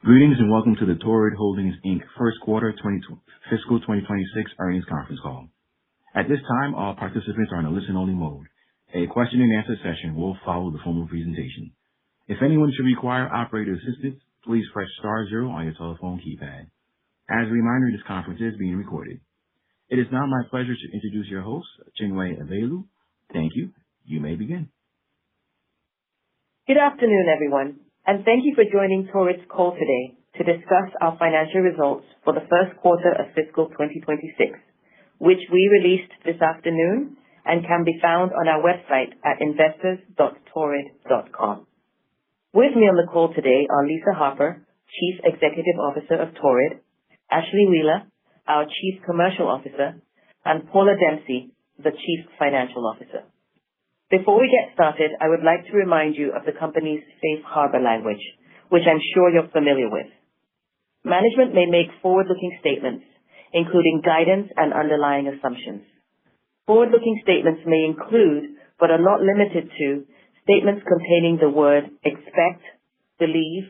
Greetings and welcome to the Torrid Holdings, Inc. First Quarter Fiscal 2026 Earnings Conference Call. At this time, all participants are in a listen-only mode. A question-and-answer session will follow the formal presentation. If anyone should require operator assistance, please press *0 on your telephone keypad. As a reminder, this conference is being recorded. It is now my pleasure to introduce your host, Chinwe Ebelu. Thank you. You may begin. Good afternoon, everyone, and thank you for joining Torrid's call today to discuss our financial results for the first quarter of fiscal 2026, which we released this afternoon and can be found on our website at investors.torrid.com. With me on the call today are Lisa Harper, Chief Executive Officer of Torrid, Ashley Wheeler, our Chief Commercial Officer, and Paula Dempsey, the Chief Financial Officer. Before we get started, I would like to remind you of the company's safe harbor language, which I'm sure you're familiar with. Management may make forward-looking statements, including guidance and underlying assumptions. Forward-looking statements may include, but are not limited to, statements containing the word expect, believe,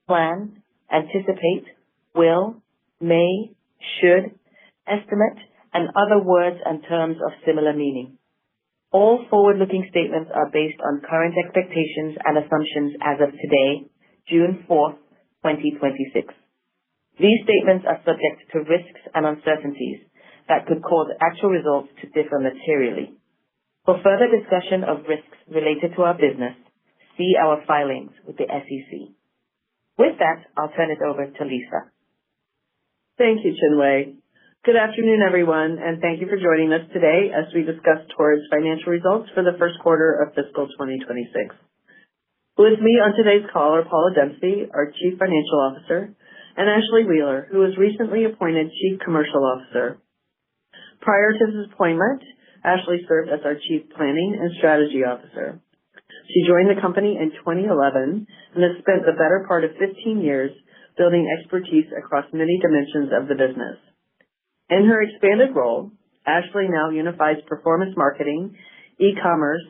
plan, anticipate, will, may, should, estimate, and other words and terms of similar meaning. All forward-looking statements are based on current expectations and assumptions as of today, June 4th, 2026. These statements are subject to risks and uncertainties that could cause actual results to differ materially. For further discussion of risks related to our business, see our filings with the SEC. With that, I'll turn it over to Lisa. Thank you, Chinwe. Good afternoon, everyone, and thank you for joining us today as we discuss Torrid's financial results for the first quarter of fiscal 2026. With me on today's call are Paula Dempsey, our Chief Financial Officer, and Ashley Wheeler, who was recently appointed Chief Commercial Officer. Prior to his appointment, Ashley served as our Chief Planning and Strategy Officer. She joined the company in 2011 and has spent the better part of 15 years building expertise across many dimensions of the business. In her expanded role, Ashley now unifies performance marketing, e-commerce,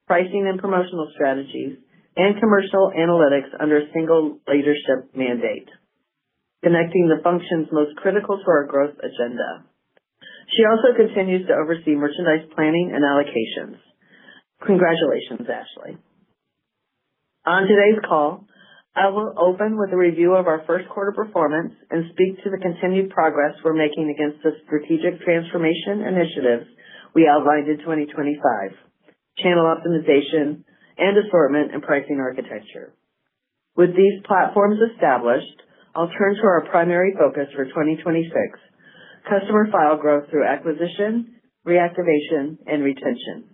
pricing and promotional strategies, and commercial analytics under a single leadership mandate, connecting the functions most critical to our growth agenda. She also continues to oversee merchandise planning and allocations. Congratulations, Ashley. On today's call, I will open with a review of our first quarter performance and speak to the continued progress we're making against the strategic transformation initiatives we outlined in 2025, channel optimization, and assortment and pricing architecture. With these platforms established, I'll turn to our primary focus for 2026, customer file growth through acquisition, reactivation, and retention.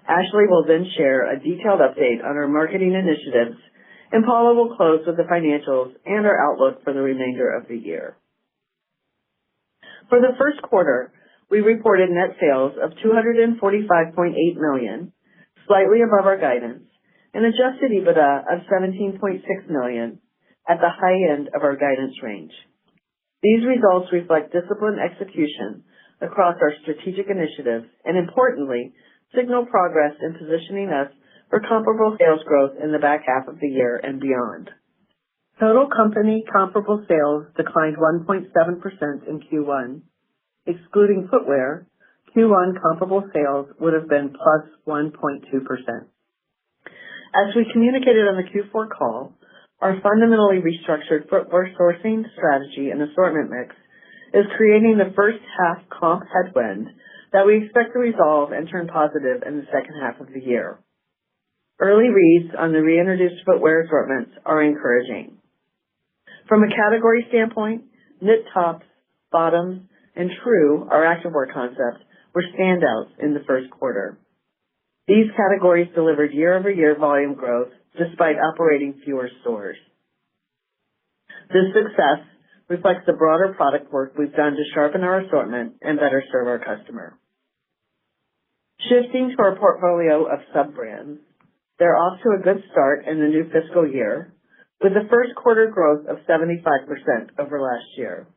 Ashley will then share a detailed update on our marketing initiatives, and Paula will close with the financials and our outlook for the remainder of the year. For the first quarter, we reported net sales of $245.8 million, slightly above our guidance, and adjusted EBITDA of $17.6 million, at the high end of our guidance range. These results reflect disciplined execution across our strategic initiatives and, importantly, signal progress in positioning us for comparable sales growth in the back half of the year and beyond. Total company comparable sales declined 1.7% in Q1. Excluding footwear, Q1 comparable sales would have been plus 1.2%. As we communicated on the Q4 call, our fundamentally restructured footwear sourcing strategy and assortment mix is creating the first half comp headwind that we expect to resolve and turn positive in the second half of the year. Early reads on the reintroduced footwear assortments are encouraging. From a category standpoint, knit tops, bottoms, and True, our activewear concept, were standouts in the first quarter. These categories delivered year-over-year volume growth despite operating fewer stores. This success reflects the broader product work we've done to sharpen our assortment and better serve our customer. Shifting to our portfolio of sub-brands, they're off to a good start in the new fiscal year, with the first quarter growth of 75% over last year.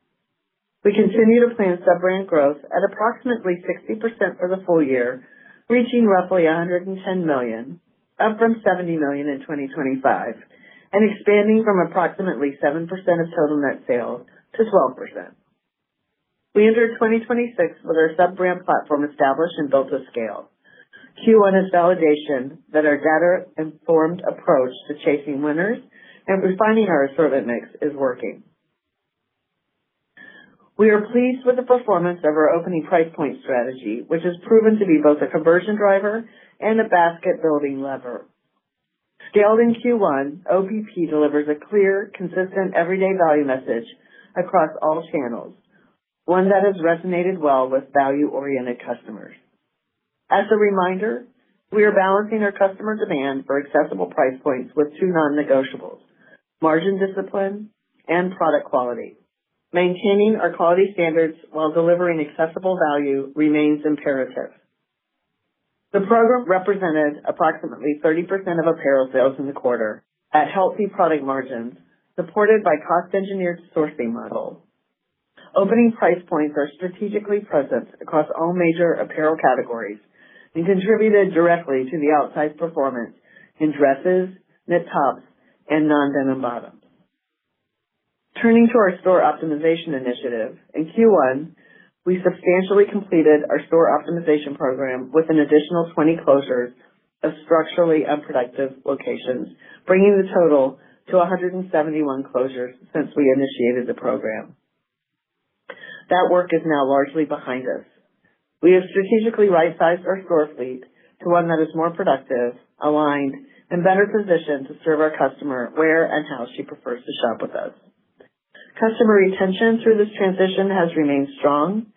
We continue to plan sub-brand growth at approximately 60% for the full year, reaching roughly $110 million, up from $70 million in 2025, and expanding from approximately 7% of total net sales to 12%. We entered 2026 with our sub-brand platform established and built to scale. Q1 is validation that our data-informed approach to chasing winners and refining our assortment mix is working. We are pleased with the performance of our opening price point strategy, which has proven to be both a conversion driver and a basket-building lever. Scaled in Q1, OPP delivers a clear, consistent, everyday value message across all channels, one that has resonated well with value-oriented customers. As a reminder, we are balancing our customer demand for accessible price points with two non-negotiables: margin discipline and product quality. Maintaining our quality standards while delivering accessible value remains imperative. The program represented approximately 30% of apparel sales in the quarter at healthy product margins, supported by cost-engineered sourcing models. Opening price points are strategically present across all major apparel categories and contributed directly to the outsized performance in dresses, knit tops, and non-denim bottoms. Turning to our store optimization initiative, in Q1, we substantially completed our store optimization program with an additional 20 closures of structurally unproductive locations, bringing the total to 171 closures since we initiated the program. That work is now largely behind us. We have strategically right-sized our store fleet to one that is more productive, aligned, and better positioned to serve our customer where and how she prefers to shop with us. Customer retention through this transition has remained strong,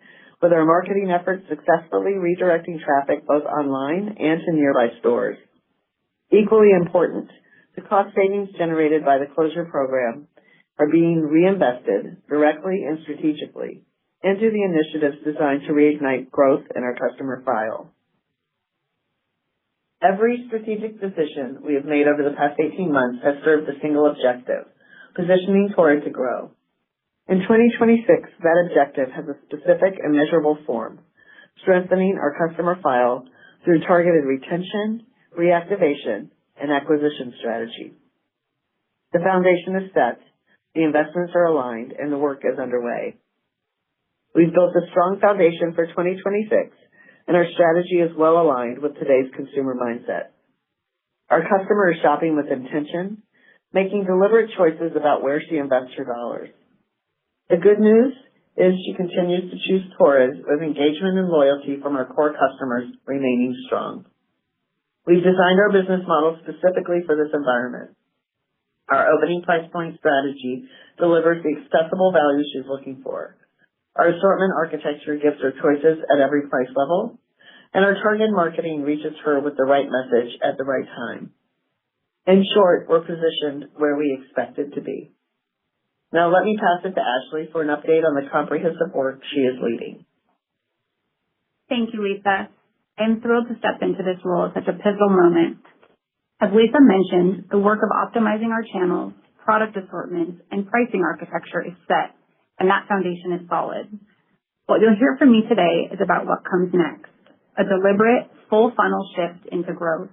with our marketing efforts successfully redirecting traffic both online and to nearby stores. Equally important, the cost savings generated by the closure program are being reinvested directly and strategically into the initiatives designed to reignite growth in our customer file. Every strategic decision we have made over the past 18 months has served a single objective: positioning Torrid to grow. In 2026, that objective has a specific and measurable form: strengthening our customer file through targeted retention, reactivation, and acquisition strategy. The foundation is set, the investments are aligned, and the work is underway. We've built a strong foundation for 2026, and our strategy is well aligned with today's consumer mindset. Our customer is shopping with intention, making deliberate choices about where she invests her dollars. The good news is she continues to choose Torrid with engagement and loyalty from our core customers remaining strong. We've designed our business model specifically for this environment. Our opening price point strategy delivers the accessible value she's looking for. Our assortment architecture gives her choices at every price level, and our targeted marketing reaches her with the right message at the right time. In short, we're positioned where we expected to be. Now let me pass it to Ashley for an update on the comprehensive work she is leading. Thank you, Lisa. I am thrilled to step into this role at such a pivotal moment. As Lisa mentioned, the work of optimizing our channels, product assortments, and pricing architecture is set, and that foundation is solid. What you'll hear from me today is about what comes next: a deliberate, full funnel shift into growth.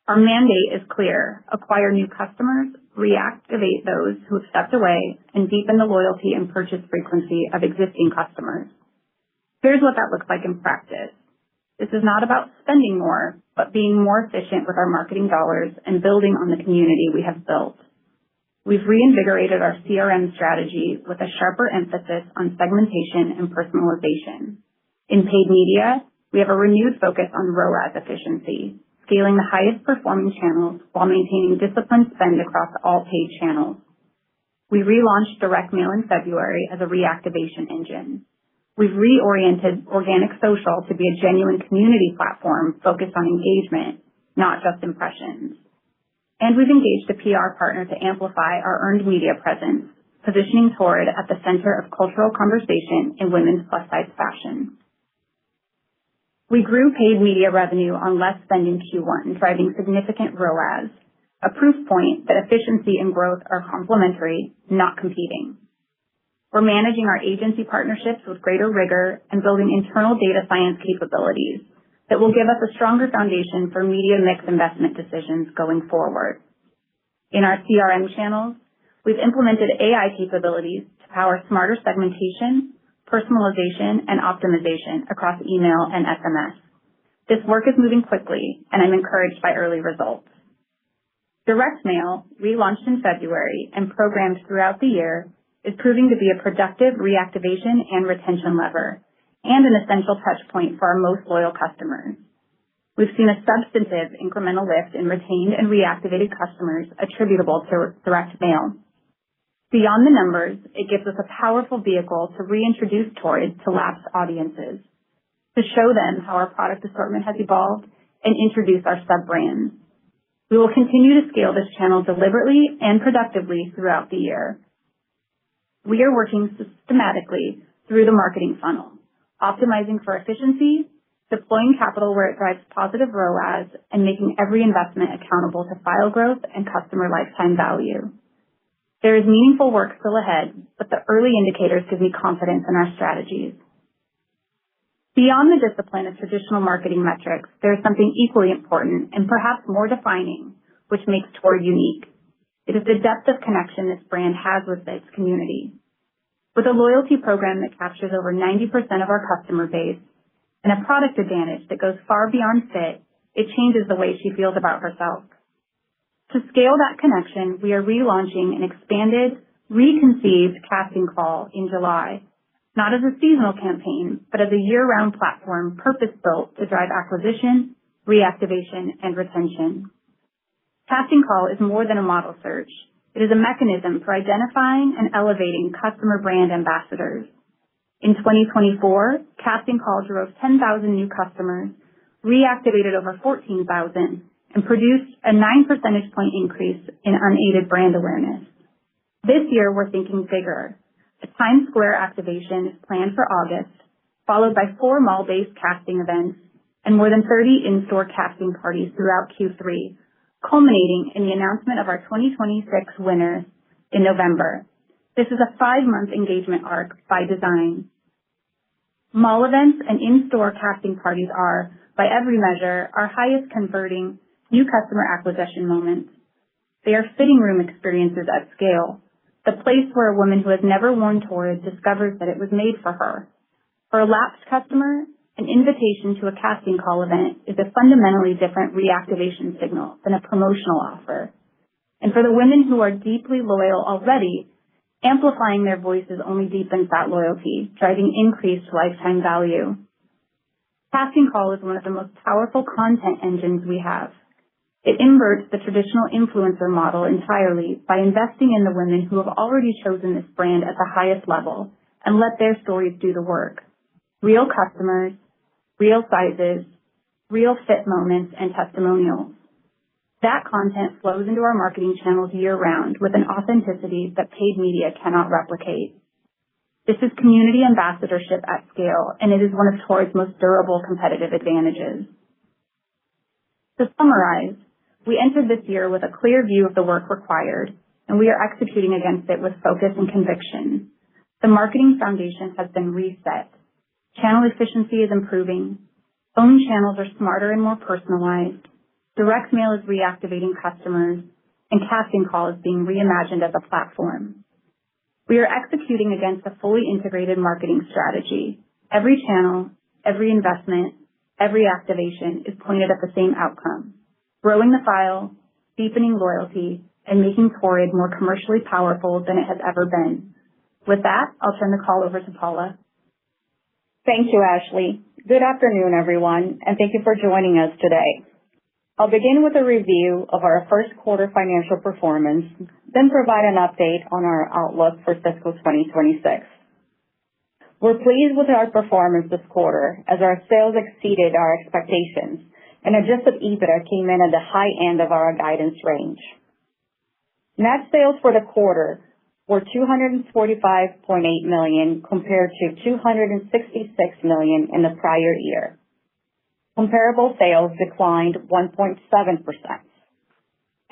Our mandate is clear: acquire new customers, reactivate those who have stepped away, and deepen the loyalty and purchase frequency of existing customers. Here's what that looks like in practice. This is not about spending more, but being more efficient with our marketing dollars and building on the community we have built. We've reinvigorated our CRM strategy with a sharper emphasis on segmentation and personalization. In paid media, we have a renewed focus on ROAS efficiency, scaling the highest performing channels while maintaining disciplined spend across all paid channels. We relaunched direct mail in February as a reactivation engine. We've reoriented organic social to be a genuine community platform focused on engagement, not just impressions. And we've engaged a PR partner to amplify our earned media presence, positioning Torrid at the center of cultural conversation in women's plus-size fashion. We grew paid media revenue on less spend in Q1, driving significant ROAS, a proof point that efficiency and growth are complementary, not competing. We're managing our agency partnerships with greater rigor and building internal data science capabilities that will give us a stronger foundation for media mix investment decisions going forward. In our CRM channels, we've implemented AI capabilities to power smarter segmentation, personalization, and optimization across email and SMS. This work is moving quickly, and I'm encouraged by early results. Direct mail, relaunched in February and programmed throughout the year, is proving to be a productive reactivation and retention lever, and an essential touch point for our most loyal customers. We've seen a substantive incremental lift in retained and reactivated customers attributable to direct mail. Beyond the numbers, it gives us a powerful vehicle to reintroduce Torrid to lapsed audiences, to show them how our product assortment has evolved and introduce our sub-brands. We will continue to scale this channel deliberately and productively throughout the year. We are working systematically through the marketing funnel, optimizing for efficiency, deploying capital where it drives positive ROAS, and making every investment accountable to file growth and customer lifetime value. There is meaningful work still ahead, but the early indicators give me confidence in our strategies. Beyond the discipline of traditional marketing metrics, there is something equally important and perhaps more defining, which makes Torrid unique. It is the depth of connection this brand has with its community. With a loyalty program that captures over 90% of our customer base and a product advantage that goes far beyond fit, it changes the way she feels about herself. To scale that connection, we are relaunching an expanded, reconceived casting call in July, not as a seasonal campaign, but as a year-round platform purpose-built to drive acquisition, reactivation, and retention. Casting call is more than a model search. It is a mechanism for identifying and elevating customer brand ambassadors. In 2024, casting call drove 10,000 new customers, reactivated over 14,000, and produced a 9 percentage point increase in unaided brand awareness. This year, we're thinking bigger. A Times Square activation is planned for August, followed by 4 mall-based casting events and more than 30 in-store casting parties throughout Q3, culminating in the announcement of our 2026 winners in November. This is a 5-month engagement arc by design. Mall events and in-store casting parties are, by every measure, our highest converting new customer acquisition moments. They are fitting room experiences at scale, the place where a woman who has never worn Torrid discovers that it was made for her. For a lapsed customer, an invitation to a casting call event is a fundamentally different reactivation signal than a promotional offer. And for the women who are deeply loyal already, amplifying their voices only deepens that loyalty, driving increased lifetime value. Casting call is one of the most powerful content engines we have. It inverts the traditional influencer model entirely by investing in the women who have already chosen this brand at the highest level and let their stories do the work. Real customers, real sizes, real fit moments, and testimonials. That content flows into our marketing channels year-round with an authenticity that paid media cannot replicate. This is community ambassadorship at scale, and it is one of Torrid's most durable competitive advantages. To summarize, we entered this year with a clear view of the work required, and we are executing against it with focus and conviction. The marketing foundation has been reset. Channel efficiency is improving. Owned channels are smarter and more personalized. Direct mail is reactivating customers, and casting call is being reimagined as a platform. We are executing against a fully integrated marketing strategy. Every channel, every investment, every activation is pointed at the same outcome: growing the file, deepening loyalty, and making Torrid more commercially powerful than it has ever been. With that, I'll turn the call over to Paula. Thank you, Ashley. Good afternoon, everyone, and thank you for joining us today. I'll begin with a review of our first quarter financial performance, then provide an update on our outlook for fiscal 2026. We're pleased with our performance this quarter as our sales exceeded our expectations and adjusted EBITDA came in at the high end of our guidance range. Net sales for the quarter were $245.8 million compared to $266 million in the prior year. Comparable sales declined 1.7%.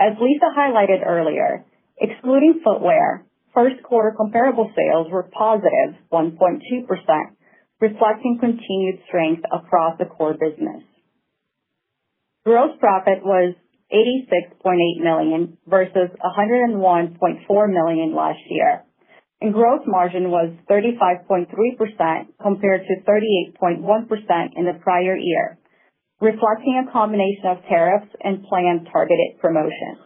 As Lisa highlighted earlier, excluding footwear, first quarter comparable sales were positive 1.2%, reflecting continued strength across the core business. Gross profit was $86.8 million versus $101.4 million last year, and gross margin was 35.3% compared to 38.1% in the prior year, reflecting a combination of tariffs and planned targeted promotions.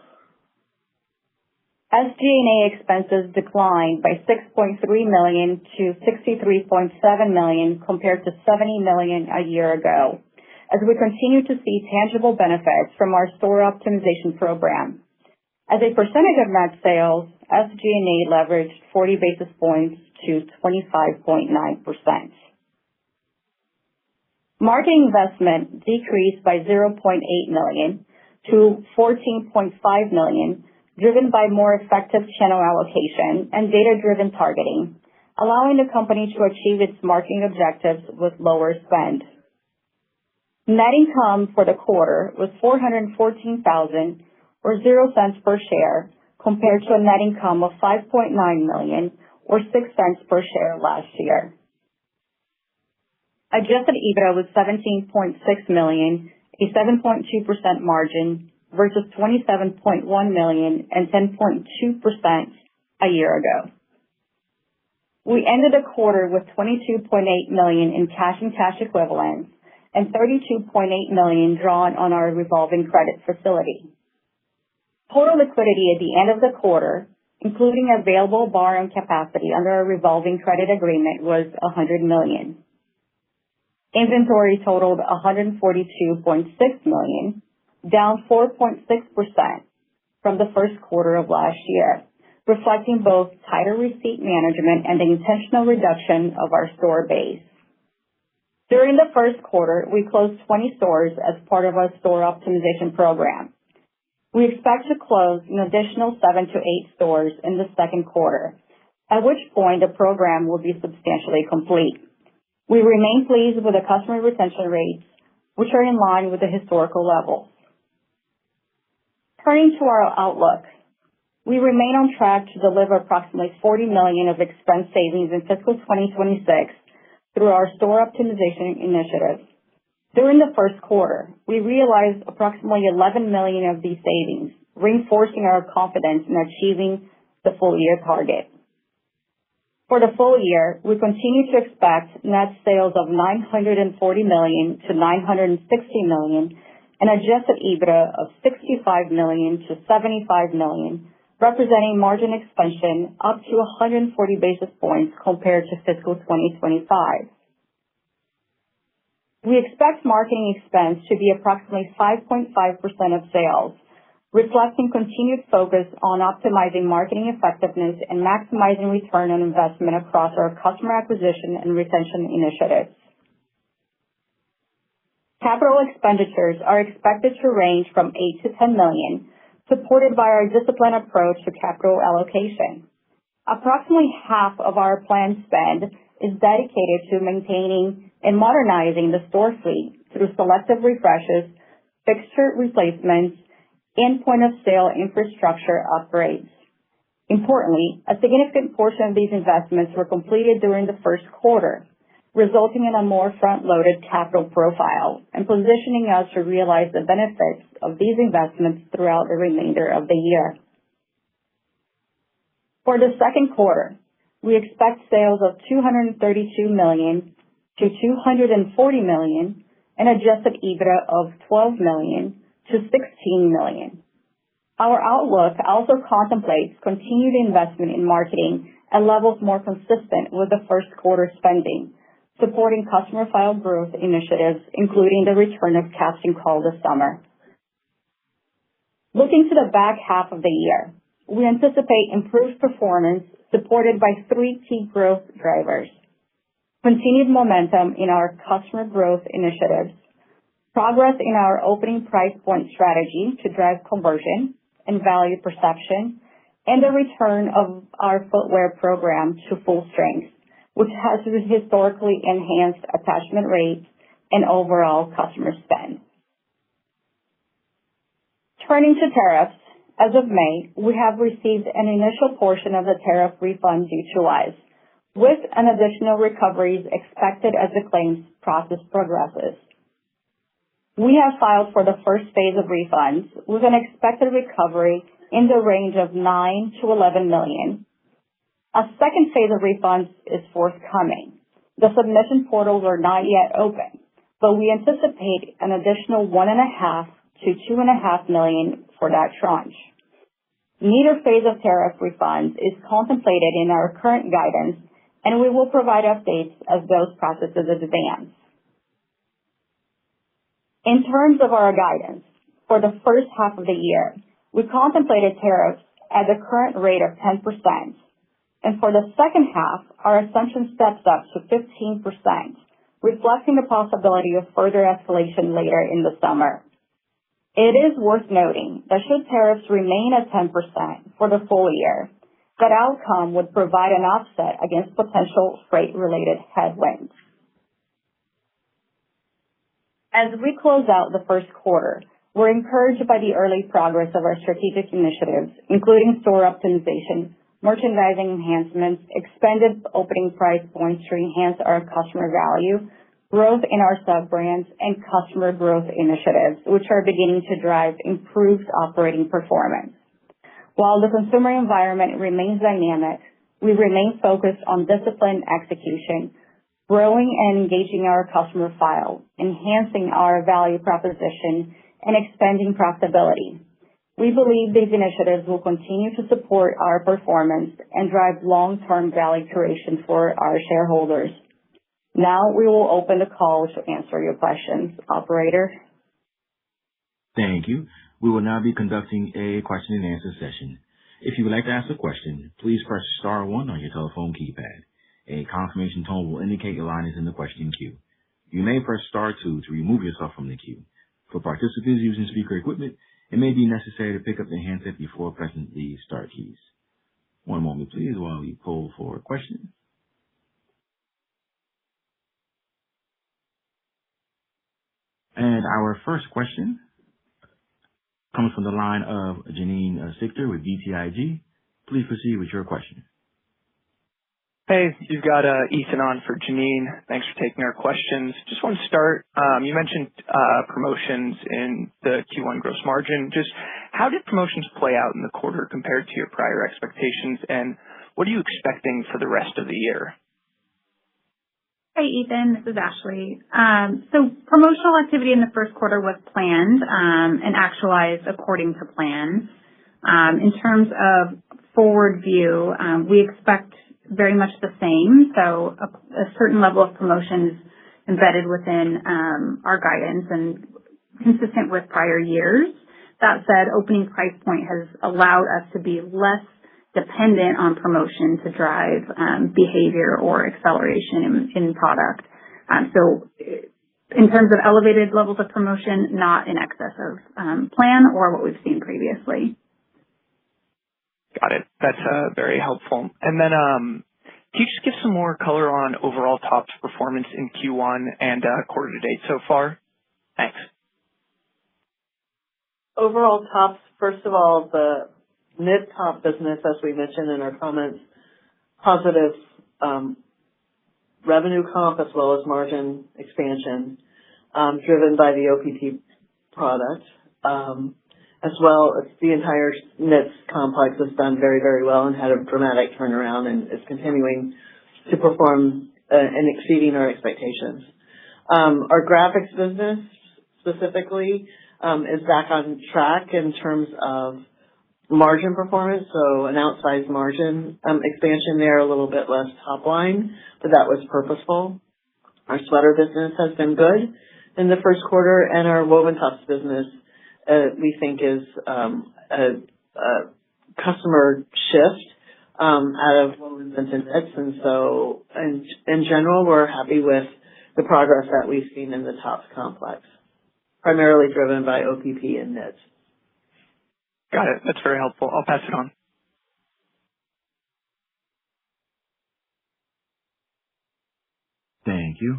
SG&A expenses declined by $6.3 million to $63.7 million compared to $70 million a year ago, as we continue to see tangible benefits from our store optimization program. As a percentage of net sales, SG&A leveraged 40 basis points to 25.9%. Marketing investment decreased by $0.8 million to $14.5 million, driven by more effective channel allocation and data-driven targeting, allowing the company to achieve its marketing objectives with lower spend. Net income for the quarter was $414,000 or 0 cents per share compared to a net income of $5.9 million or 6 cents per share last year. Adjusted EBITDA was $17.6 million, a 7.2% margin versus $27.1 million and 10.2% a year ago. We ended the quarter with $22.8 million in cash and cash equivalents and $32.8 million drawn on our revolving credit facility. Total liquidity at the end of the quarter, including available borrowing capacity under our revolving credit agreement, was $100 million. Inventory totaled $142.6 million, down 4.6% from the first quarter of last year, reflecting both tighter receipt management and the intentional reduction of our store base. During the first quarter, we closed 20 stores as part of our store optimization program. We expect to close an additional 7 to 8 stores in the second quarter, at which point the program will be substantially complete. We remain pleased with the customer retention rates, which are in line with the historical levels. Turning to our outlook, we remain on track to deliver approximately $40 million of expense savings in fiscal 2026 through our store optimization initiative. During the first quarter, we realized approximately $11 million of these savings, reinforcing our confidence in achieving the full-year target. For the full year, we continue to expect net sales of $940 million to $960 million and adjusted EBITDA of $65 million to $75 million, representing margin expansion up to 140 basis points compared to fiscal 2025. We expect marketing expense to be approximately 5.5% of sales, reflecting continued focus on optimizing marketing effectiveness and maximizing return on investment across our customer acquisition and retention initiatives. Capital expenditures are expected to range from $8 to $10 million, supported by our disciplined approach to capital allocation. Approximately half of our planned spend is dedicated to maintaining and modernizing the store fleet through selective refreshes, fixture replacements, and point-of-sale infrastructure upgrades. Importantly, a significant portion of these investments were completed during the first quarter, resulting in a more front-loaded capital profile and positioning us to realize the benefits of these investments throughout the remainder of the year. For the second quarter, we expect sales of $232 million to $240 million and adjusted EBITDA of $12 million to $16 million. Our outlook also contemplates continued investment in marketing at levels more consistent with the first quarter spending, supporting customer file growth initiatives, including the return of casting call this summer. Looking to the back half of the year, we anticipate improved performance supported by 3 key growth drivers: continued momentum in our customer growth initiatives, progress in our opening price point strategy to drive conversion and value perception, and the return of our footwear program to full strength, which has historically enhanced attachment rates and overall customer spend. Turning to tariffs, as of May, we have received an initial portion of the tariff refund due to us, with an additional recoveries expected as the claims process progresses. We have filed for the first phase of refunds with an expected recovery in the range of $9 to $11 million. A second phase of refunds is forthcoming. The submission portals are not yet open, but we anticipate an additional $1.5 to $2.5 million for that tranche. Neither phase of tariff refunds is contemplated in our current guidance, and we will provide updates as those processes advance. In terms of our guidance, for the first half of the year, we contemplated tariffs at the current rate of 10%, and for the second half, our assumption steps up to 15%, reflecting the possibility of further escalation later in the summer. It is worth noting that should tariffs remain at 10% for the full year, that outcome would provide an offset against potential freight-related headwinds. As we close out the first quarter, we're encouraged by the early progress of our strategic initiatives, including store optimization, merchandising enhancements, expanded opening price points to enhance our customer value, growth in our sub-brands, and customer growth initiatives, which are beginning to drive improved operating performance. While the consumer environment remains dynamic, we remain focused on disciplined execution, growing and engaging our customer file, enhancing our value proposition, and expanding profitability. We believe these initiatives will continue to support our performance and drive long-term value creation for our shareholders. Now we will open the call to answer your questions. Operator? Thank you. We will now be conducting a question and answer session. If you would like to ask a question, please press star 1 on your telephone keypad. A confirmation tone will indicate your line is in the question queue. You may press star 2 to remove yourself from the queue. For participants using speaker equipment, it may be necessary to pick up the handset before pressing the star keys. One moment please while we poll for questions. And our first question comes from the line of Janine Stichter with BTIG. Please proceed with your question. Hey, you've got Ethan on for Janine. Thanks for taking our questions. Just want to start, you mentioned promotions in the Q1 gross margin. Just how did promotions play out in the quarter compared to your prior expectations, and what are you expecting for the rest of the year? Hey, Ethan, this is Ashley. So promotional activity in the first quarter was planned and actualized according to plan. In terms of forward view, we expect very much the same. So a certain level of promotions embedded within our guidance and consistent with prior years. That said, opening price point has allowed us to be less dependent on promotion to drive behavior or acceleration in product. So in terms of elevated levels of promotion, not in excess of plan or what we've seen previously. Got it. That's very helpful. And then can you just give some more color on overall Tops performance in Q1 and quarter to date so far? Thanks. Overall Tops, first of all, the knit top business, as we mentioned in our comments, positive revenue comp as well as margin expansion, driven by the OPP product. As well as the entire knits complex has done very, very well and had a dramatic turnaround and is continuing to perform and exceeding our expectations. Our graphics business specifically is back on track in terms of margin performance, so an outsized margin expansion there, a little bit less top line, but that was purposeful. Our sweater business has been good in the first quarter, and our woven tops business we think is a customer shift out of woven into knits, and so in general we're happy with the progress that we've seen in the tops complex, primarily driven by OPP and knits. Got it. That's very helpful. I'll pass it on. Thank you.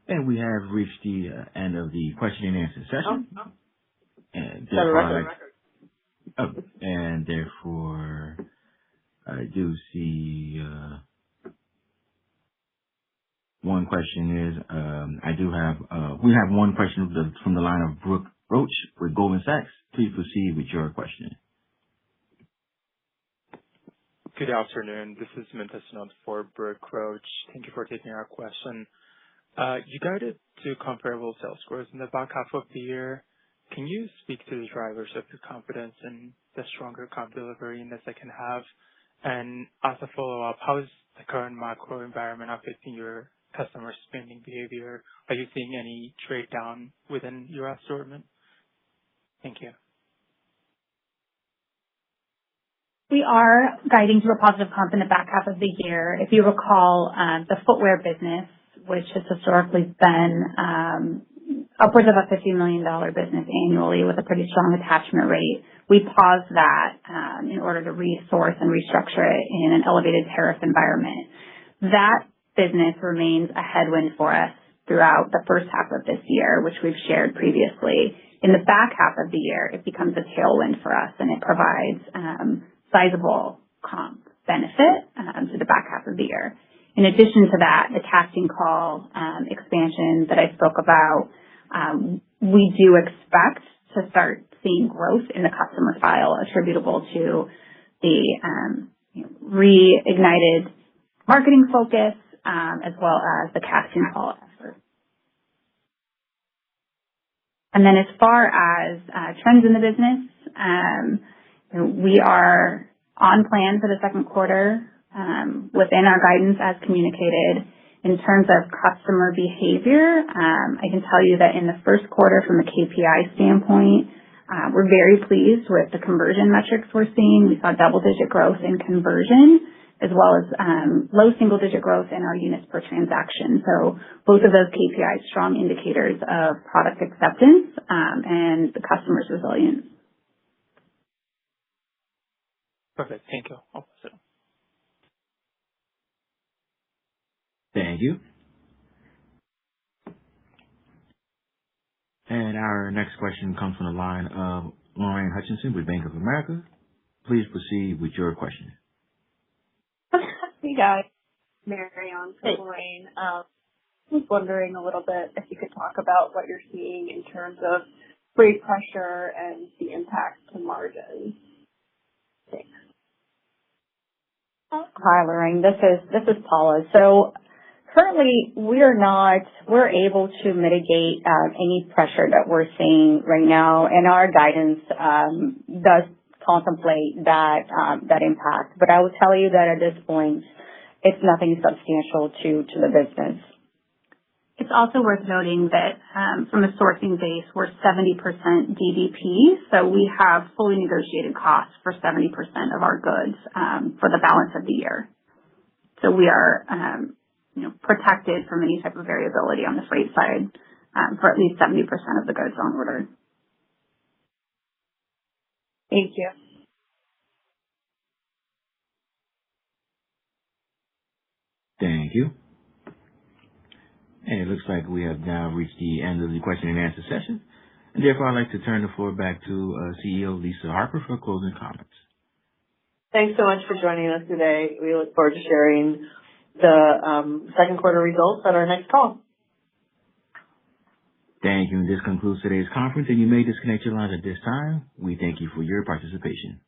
And we have reached the end of the question and answer session. And therefore, I do see one question. question is, we have one question from the line of Brooke Roach with Goldman Sachs. Please proceed with your question. Good afternoon. This is Mintason for Brooke Roach. Thank you for taking our question. You guided to comparable sales growth in the back half of the year. Can you speak to the drivers of your confidence in the stronger comp delivery in the second half? And as a follow-up, how is the current macro environment affecting your customer spending behavior? Are you seeing any trade down within your assortment? Thank you. We are guiding to a positive comp in the back half of the year. If you recall, the footwear business, which has historically been upwards of a $50 million business annually with a pretty strong attachment rate, we paused that in order to resource and restructure it in an elevated tariff environment. That business remains a headwind for us throughout the first half of this year, which we've shared previously. In the back half of the year, it becomes a tailwind for us, and it provides sizable comp benefit to the back half of the year. In addition to that, the casting call expansion that I spoke about, we do expect to start seeing growth in the customer file attributable to the reignited marketing focus as well as the casting call effort. And then as far as trends in the business, we are on plan for the second quarter within our guidance as communicated. In terms of customer behavior, I can tell you that in the first quarter from a KPI standpoint, we're very pleased with the conversion metrics we're seeing. We saw double-digit growth in conversion as well as low single-digit growth in our units per transaction. So both of those KPIs, strong indicators of product acceptance and the customer's resilience. Perfect. Thank you. I'll pass it on. Thank you. And our next question comes from the line of Lorraine Hutchinson with Bank of America. Please proceed with your question. Hey, guys. Marion from Lorraine. I was wondering a little bit if you could talk about what you're seeing in terms of freight pressure and the impact to margins. Thanks. Hi, Lorraine. This is Paula. So currently, we're able to mitigate any pressure that we're seeing right now, and our guidance does contemplate that impact. But I will tell you that at this point, it's nothing substantial to the business. It's also worth noting that from a sourcing base, we're 70% DDP, so we have fully negotiated costs for 70% of our goods for the balance of the year. So we are protected from any type of variability on the freight side for at least 70% of the goods on order. Thank you. Thank you. And it looks like we have now reached the end of the question and answer session. And therefore, I'd like to turn the floor back to CEO Lisa Harper for closing comments. Thanks so much for joining us today. We look forward to sharing the second quarter results at our next call. Thank you. And this concludes today's conference, and you may disconnect your lines at this time. We thank you for your participation.